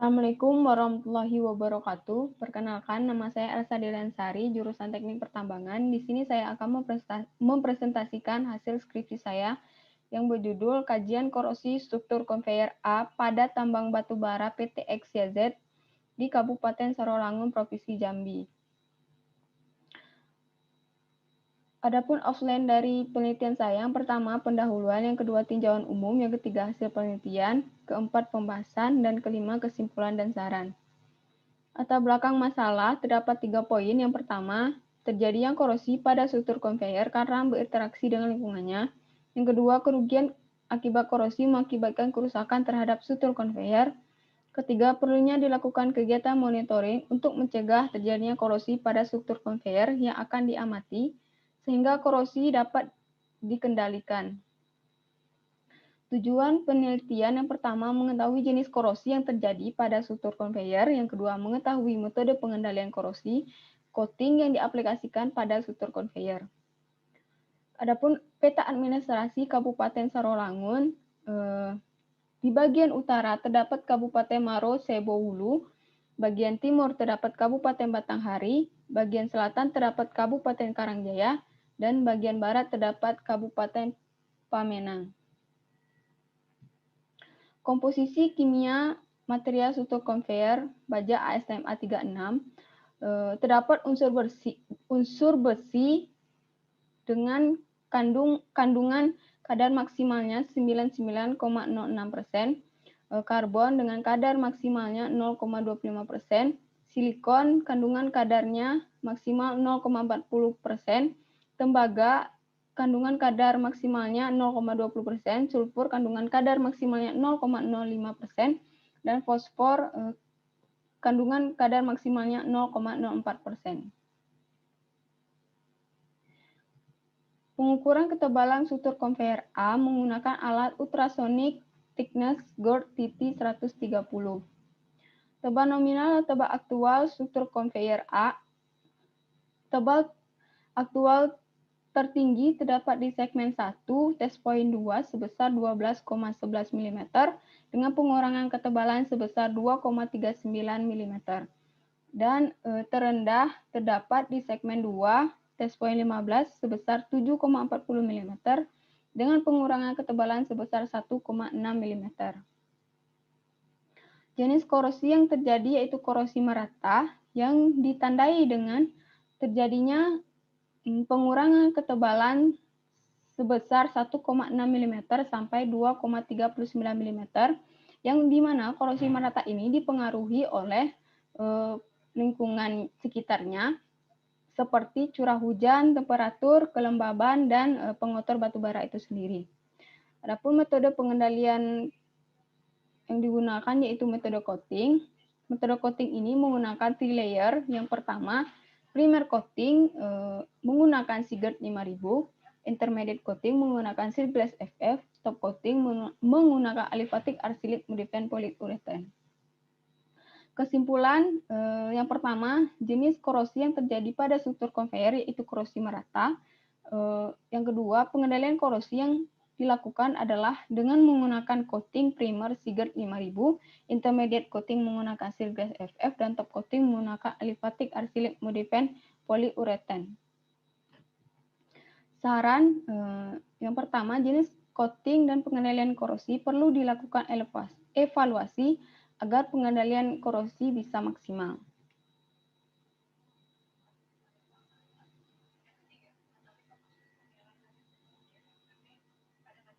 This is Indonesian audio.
Assalamualaikum warahmatullahi wabarakatuh. Perkenalkan, nama saya Elsa Delansari, jurusan Teknik Pertambangan. Di sini saya akan mempresentasikan hasil skripsi saya yang berjudul Kajian Korosi Struktur Konveyor A pada Tambang Batubara PT XYZ di Kabupaten Sarolangun, Provinsi Jambi. Adapun outline dari penelitian saya, yang pertama pendahuluan, yang kedua tinjauan umum, yang ketiga hasil penelitian, keempat pembahasan, dan kelima kesimpulan dan saran. Latar belakang masalah terdapat 3 poin. Yang pertama, terjadinya korosi pada struktur konveyor karena berinteraksi dengan lingkungannya. Yang kedua, kerugian akibat korosi mengakibatkan kerusakan terhadap struktur konveyor. Ketiga, perlunya dilakukan kegiatan monitoring untuk mencegah terjadinya korosi pada struktur konveyor yang akan diamati, sehingga korosi dapat dikendalikan. Tujuan penelitian yang pertama, mengetahui jenis korosi yang terjadi pada struktur konveyor. Yang kedua, mengetahui metode pengendalian korosi, coating yang diaplikasikan pada struktur konveyor. Adapun peta administrasi Kabupaten Sarolangun, di bagian utara terdapat Kabupaten Maro Sebohulu, bagian timur terdapat Kabupaten Batanghari, bagian selatan terdapat Kabupaten Karangjaya, dan bagian barat terdapat Kabupaten Pamenang. Komposisi kimia material struktur konveyor baja ASTMA 36, terdapat unsur besi dengan kandungan kadar maksimalnya 99,06%, karbon dengan kadar maksimalnya 0,25%, silikon kandungan kadarnya maksimal 0,40%, tembaga kandungan kadar maksimalnya 0,20%, sulfur kandungan kadar maksimalnya 0,05%, dan fosfor kandungan kadar maksimalnya 0,04%. Pengukuran ketebalan struktur konveyor A menggunakan alat ultrasonic thickness gauge TT130. Tebal nominal atau tebal aktual struktur konveyor A. Tebal aktual tertinggi terdapat di segmen 1, test point 2 sebesar 12,11 mm dengan pengurangan ketebalan sebesar 2,39 mm. Dan terendah terdapat di segmen 2, test point 15 sebesar 7,40 mm dengan pengurangan ketebalan sebesar 1,6 mm. Jenis korosi yang terjadi yaitu korosi merata yang ditandai dengan terjadinya pengurangan ketebalan sebesar 1,6 mm sampai 2,39 mm, yang dimana korosi merata ini dipengaruhi oleh lingkungan sekitarnya seperti curah hujan, temperatur, kelembaban, dan pengotor batubara itu sendiri. Adapun metode pengendalian yang digunakan yaitu metode coating. Metode coating ini menggunakan 3 layer. Yang pertama, primer coating menggunakan Sigert 5000, intermediate coating menggunakan Silk Glass FF, top coating menggunakan aliphatic arsilik modified polyurethane. Kesimpulan, yang pertama, jenis korosi yang terjadi pada struktur konveyor yaitu korosi merata. Yang kedua, pengendalian korosi yang dilakukan adalah dengan menggunakan coating primer Sigert 5000, intermediate coating menggunakan Silk Glass FF, dan top coating menggunakan aliphatic arsilik modified polyurethane. Saran, yang pertama, jenis coating dan pengendalian korosi perlu dilakukan evaluasi agar pengendalian korosi bisa maksimal.